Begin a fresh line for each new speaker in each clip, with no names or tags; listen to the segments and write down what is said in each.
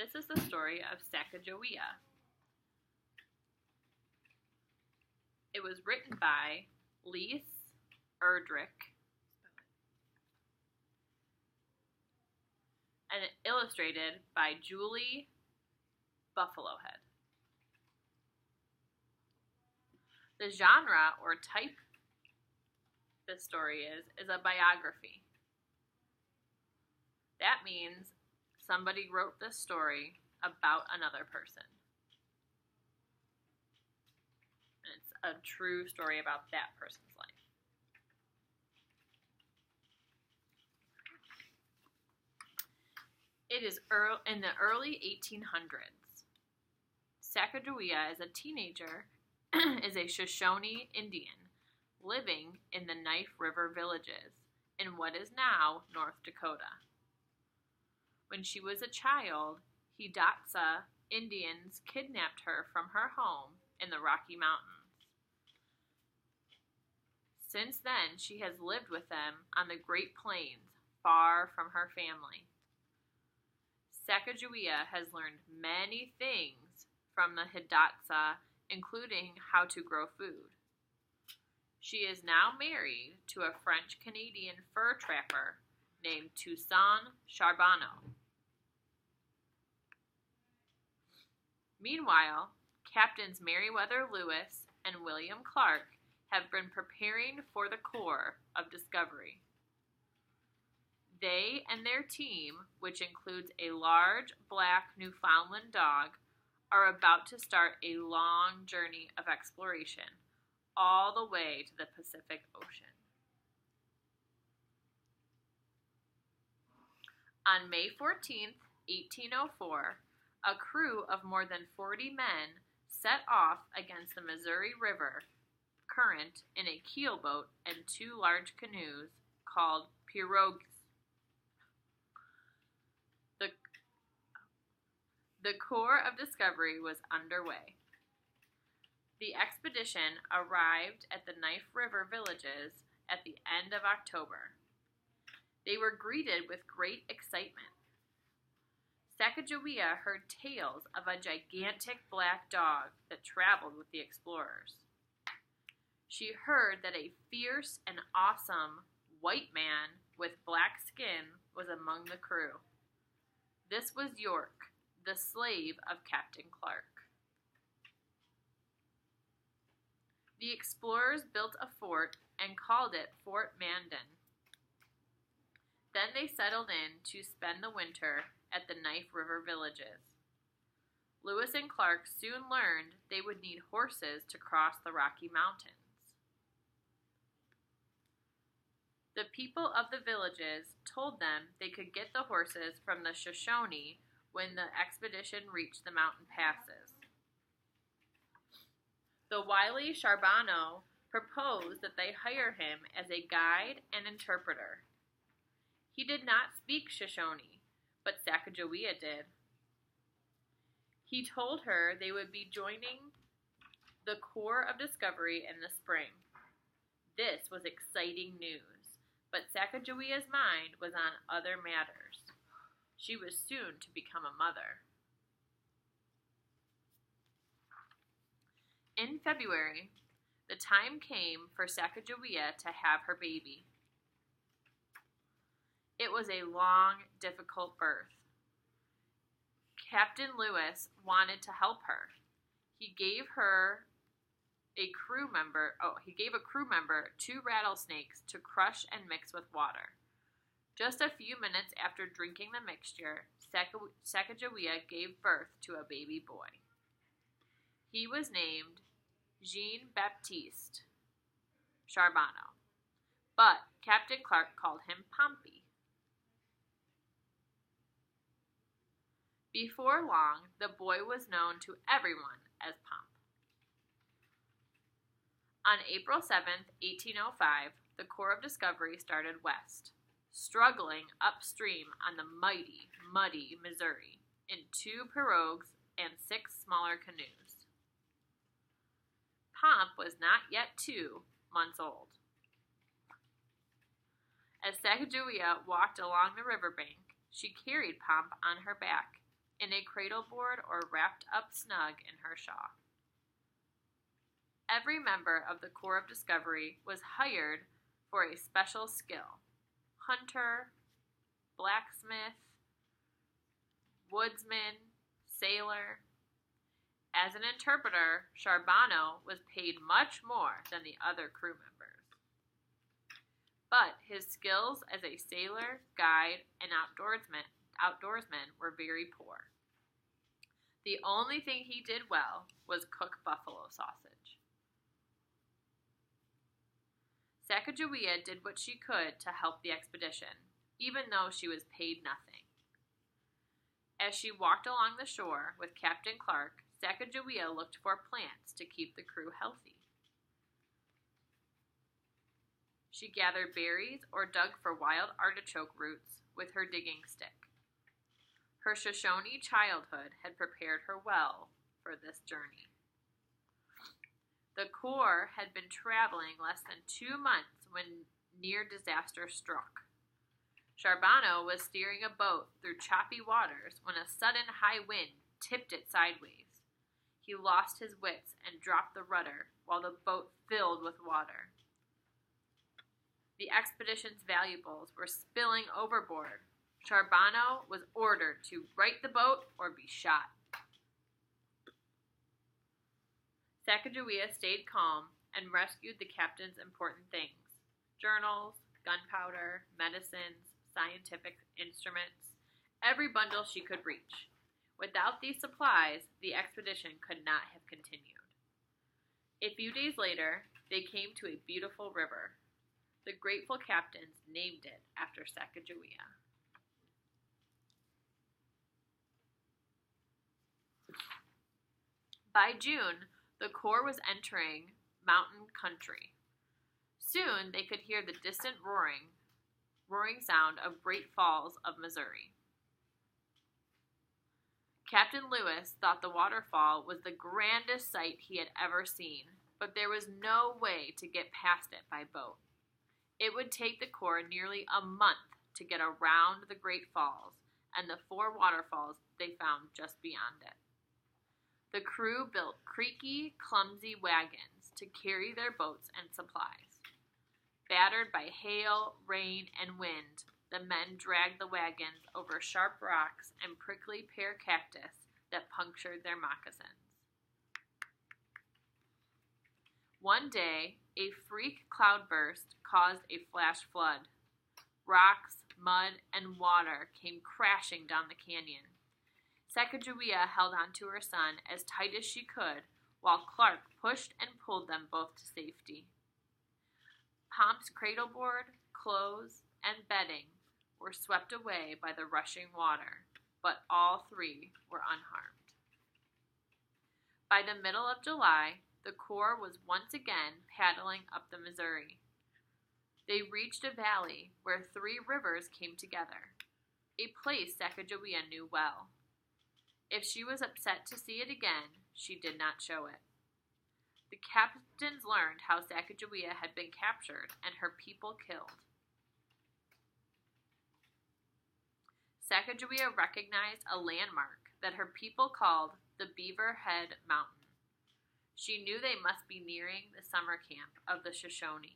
This is the story of Sacagawea. It was written by Lise Erdrich and illustrated by Julie Buffalohead. The genre or type this story is a biography. That means somebody wrote this story about another person. And it's a true story about that person's life. It is in the early 1800s. Sacagawea, as a teenager, is a Shoshone Indian living in the Knife River villages in what is now North Dakota. When she was a child, Hidatsa Indians kidnapped her from her home in the Rocky Mountains. Since then, she has lived with them on the Great Plains, far from her family. Sacagawea has learned many things from the Hidatsa, including how to grow food. She is now married to a French-Canadian fur trapper named Toussaint Charbonneau. Meanwhile, Captains Meriwether Lewis and William Clark have been preparing for the Corps of Discovery. They and their team, which includes a large black Newfoundland dog, are about to start a long journey of exploration, all the way to the Pacific Ocean. On May 14th, 1804, a crew of more than 40 men set off against the Missouri River current in a keelboat and two large canoes called pirogues. The Corps of Discovery was underway. The expedition arrived at the Knife River villages at the end of October. They were greeted with great excitement. Sacagawea heard tales of a gigantic black dog that traveled with the explorers. She heard that a fierce and awesome white man with black skin was among the crew. This was York, the slave of Captain Clark. The explorers built a fort and called it Fort Mandan. Then they settled in to spend the winter at the Knife River villages. Lewis and Clark soon learned they would need horses to cross the Rocky Mountains. The people of the villages told them they could get the horses from the Shoshone when the expedition reached the mountain passes. The wily Charbonneau proposed that they hire him as a guide and interpreter. He did not speak Shoshone, but Sacagawea did. He told her they would be joining the Corps of Discovery in the spring. This was exciting news, but Sacagawea's mind was on other matters. She was soon to become a mother. In February, the time came for Sacagawea to have her baby. It was a long, difficult birth. Captain Lewis wanted to help her. He gave a crew member 2 rattlesnakes to crush and mix with water. Just a few minutes after drinking the mixture, Sacagawea gave birth to a baby boy. He was named Jean-Baptiste Charbonneau, but Captain Clark called him Pompey. Before long, the boy was known to everyone as Pomp. On April 7th, 1805, the Corps of Discovery started west, struggling upstream on the mighty, muddy Missouri in 2 pirogues and 6 smaller canoes. Pomp was not yet 2 months old. As Sacagawea walked along the riverbank, she carried Pomp on her back in a cradleboard or wrapped up snug in her shawl. Every member of the Corps of Discovery was hired for a special skill: hunter, blacksmith, woodsman, sailor. As an interpreter, Charbonneau was paid much more than the other crew members. But his skills as a sailor, guide, and outdoorsman were very poor. The only thing he did well was cook buffalo sausage. Sacagawea did what she could to help the expedition, even though she was paid nothing. As she walked along the shore with Captain Clark, Sacagawea looked for plants to keep the crew healthy. She gathered berries or dug for wild artichoke roots with her digging stick. Her Shoshone childhood had prepared her well for this journey. The Corps had been traveling less than 2 months when near disaster struck. Charbonneau was steering a boat through choppy waters when a sudden high wind tipped it sideways. He lost his wits and dropped the rudder while the boat filled with water. The expedition's valuables were spilling overboard. Charbonneau was ordered to right the boat or be shot. Sacagawea stayed calm and rescued the captain's important things: journals, gunpowder, medicines, scientific instruments, every bundle she could reach. Without these supplies, the expedition could not have continued. A few days later, they came to a beautiful river. The grateful captains named it after Sacagawea. By June, the Corps was entering mountain country. Soon they could hear the distant roaring sound of Great Falls of Missouri. Captain Lewis thought the waterfall was the grandest sight he had ever seen, but there was no way to get past it by boat. It would take the Corps nearly a month to get around the Great Falls and the 4 waterfalls they found just beyond it. The crew built creaky, clumsy wagons to carry their boats and supplies. Battered by hail, rain, and wind, the men dragged the wagons over sharp rocks and prickly pear cactus that punctured their moccasins. One day, a freak cloudburst caused a flash flood. Rocks, mud, and water came crashing down the canyon. Sacagawea held on to her son as tight as she could, while Clark pushed and pulled them both to safety. Pomp's cradleboard, clothes, and bedding were swept away by the rushing water, but all 3 were unharmed. By the middle of July, the Corps was once again paddling up the Missouri. They reached a valley where 3 rivers came together, a place Sacagawea knew well. If she was upset to see it again, she did not show it. The captains learned how Sacagawea had been captured and her people killed. Sacagawea recognized a landmark that her people called the Beaver Head Mountain. She knew they must be nearing the summer camp of the Shoshone.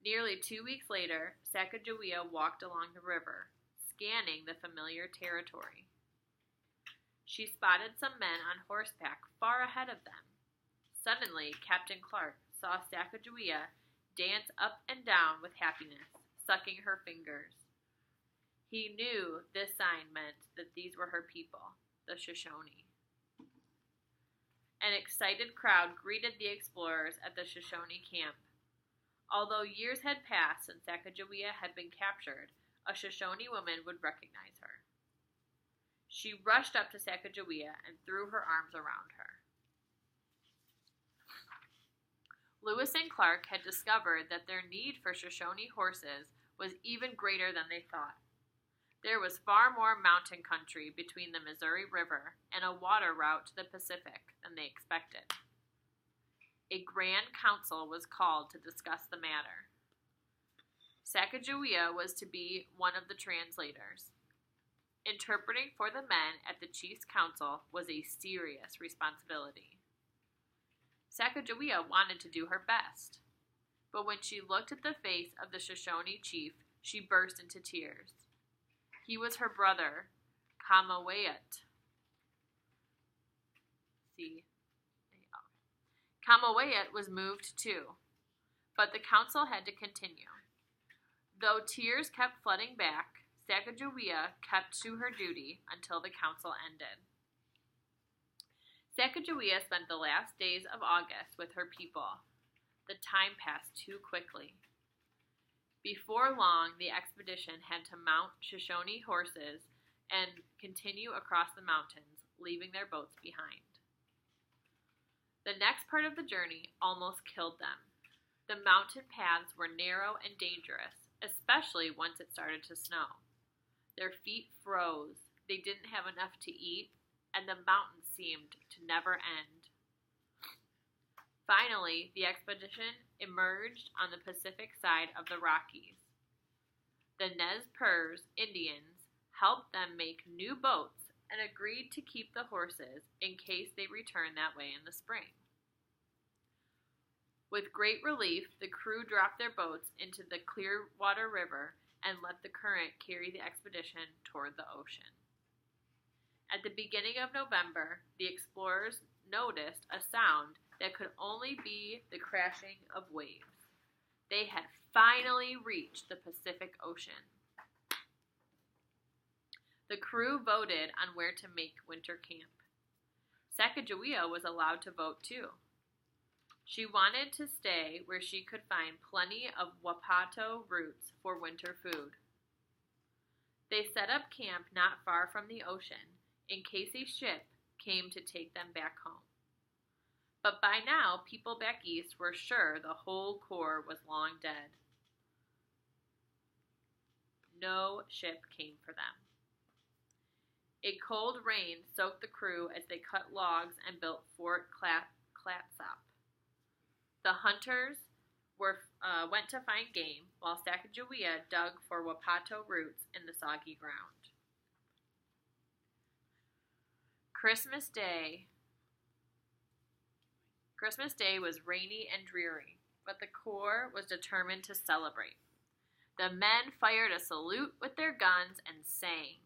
Nearly 2 weeks later, Sacagawea walked along the river, scanning the familiar territory. She spotted some men on horseback far ahead of them. Suddenly, Captain Clark saw Sacagawea dance up and down with happiness, sucking her fingers. He knew this sign meant that these were her people, the Shoshone. An excited crowd greeted the explorers at the Shoshone camp. Although years had passed since Sacagawea had been captured, a Shoshone woman would recognize her. She rushed up to Sacagawea and threw her arms around her. Lewis and Clark had discovered that their need for Shoshone horses was even greater than they thought. There was far more mountain country between the Missouri River and a water route to the Pacific than they expected. A grand council was called to discuss the matter. Sacagawea was to be one of the translators. Interpreting for the men at the chief's council was a serious responsibility. Sacagawea wanted to do her best, but when she looked at the face of the Shoshone chief, she burst into tears. He was her brother, Kamawayat. Kamawayat was moved too, but the council had to continue. Though tears kept flooding back, Sacagawea kept to her duty until the council ended. Sacagawea spent the last days of August with her people. The time passed too quickly. Before long, the expedition had to mount Shoshone horses and continue across the mountains, leaving their boats behind. The next part of the journey almost killed them. The mountain paths were narrow and dangerous, especially once it started to snow. Their feet froze, they didn't have enough to eat, and the mountain seemed to never end. Finally, the expedition emerged on the Pacific side of the Rockies. The Nez Perce Indians helped them make new boats and agreed to keep the horses in case they returned that way in the spring. With great relief, the crew dropped their boats into the Clearwater River and let the current carry the expedition toward the ocean. At the beginning of November, the explorers noticed a sound that could only be the crashing of waves. They had finally reached the Pacific Ocean. The crew voted on where to make winter camp. Sacagawea was allowed to vote too. She wanted to stay where she could find plenty of wapato roots for winter food. They set up camp not far from the ocean in case a ship came to take them back home. But by now, people back east were sure the whole Corps was long dead. No ship came for them. A cold rain soaked the crew as they cut logs and built Fort Clatsop. The hunters went to find game, while Sacagawea dug for wapato roots in the soggy ground. Christmas Day was rainy and dreary, but the Corps was determined to celebrate. The men fired a salute with their guns and sang.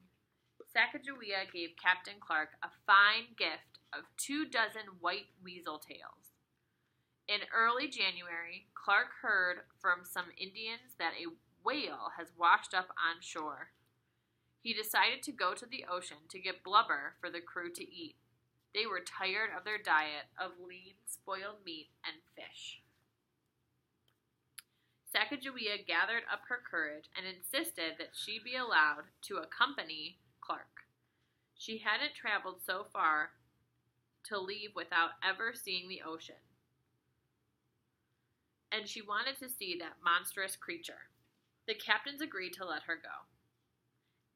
Sacagawea gave Captain Clark a fine gift of 24 white weasel tails. In early January, Clark heard from some Indians that a whale has washed up on shore. He decided to go to the ocean to get blubber for the crew to eat. They were tired of their diet of lean, spoiled meat and fish. Sacagawea gathered up her courage and insisted that she be allowed to accompany Clark. She hadn't traveled so far to leave without ever seeing the ocean, and she wanted to see that monstrous creature. The captains agreed to let her go.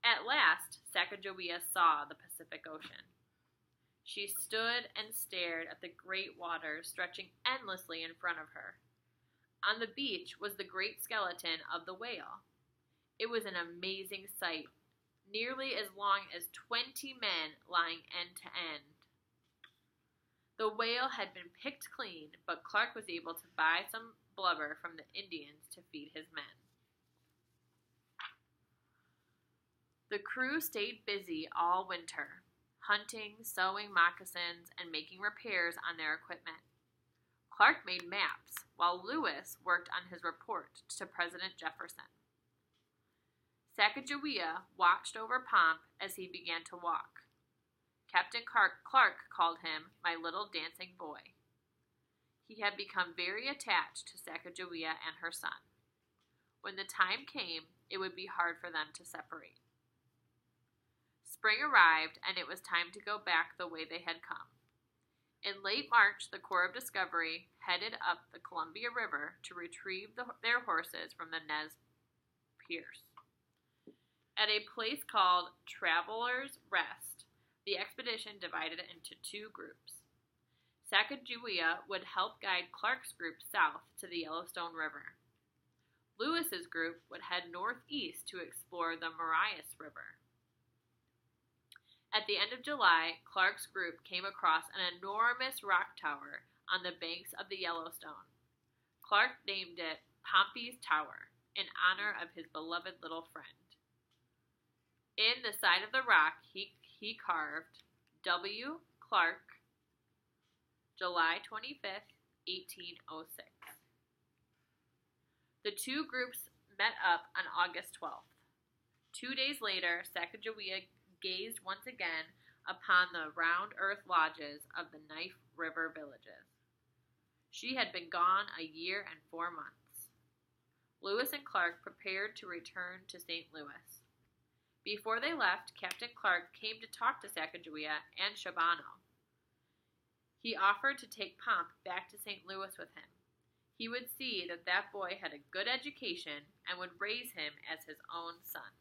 At last, Sacagawea saw the Pacific Ocean. She stood and stared at the great waters stretching endlessly in front of her. On the beach was the great skeleton of the whale. It was an amazing sight, nearly as long as 20 men lying end to end. The whale had been picked clean, but Clark was able to buy some blubber from the Indians to feed his men. The crew stayed busy all winter, hunting, sewing moccasins, and making repairs on their equipment. Clark made maps, while Lewis worked on his report to President Jefferson. Sacagawea watched over Pomp as he began to walk. Captain Clark called him my little dancing boy. He had become very attached to Sacagawea and her son. When the time came, it would be hard for them to separate. Spring arrived, and it was time to go back the way they had come. In late March, the Corps of Discovery headed up the Columbia River to retrieve their horses from the Nez Perce. At a place called Travelers' Rest, the expedition divided into two groups. Sacagawea would help guide Clark's group south to the Yellowstone River. Lewis's group would head northeast to explore the Marias River. At the end of July, Clark's group came across an enormous rock tower on the banks of the Yellowstone. Clark named it Pompey's Tower in honor of his beloved little friend. In the side of the rock, he carved W. Clark, July 25th, 1806. The two groups met up on August 12th. 2 days later, Sacagawea gazed once again upon the round earth lodges of the Knife River villages. She had been gone a year and 4 months. Lewis and Clark prepared to return to St. Louis. Before they left, Captain Clark came to talk to Sacagawea and Shabano. He offered to take Pomp back to St. Louis with him. He would see that that boy had a good education and would raise him as his own son.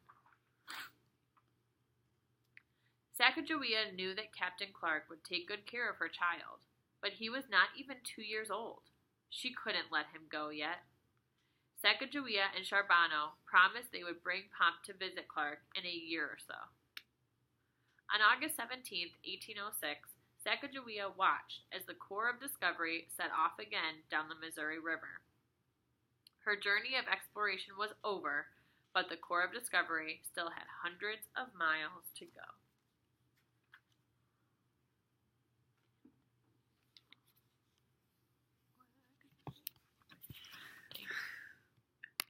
Sacagawea knew that Captain Clark would take good care of her child, but he was not even 2 years old. She couldn't let him go yet. Sacagawea and Charbonneau promised they would bring Pomp to visit Clark in a year or so. On August 17, 1806, Sacagawea watched as the Corps of Discovery set off again down the Missouri River. Her journey of exploration was over, but the Corps of Discovery still had hundreds of miles to go.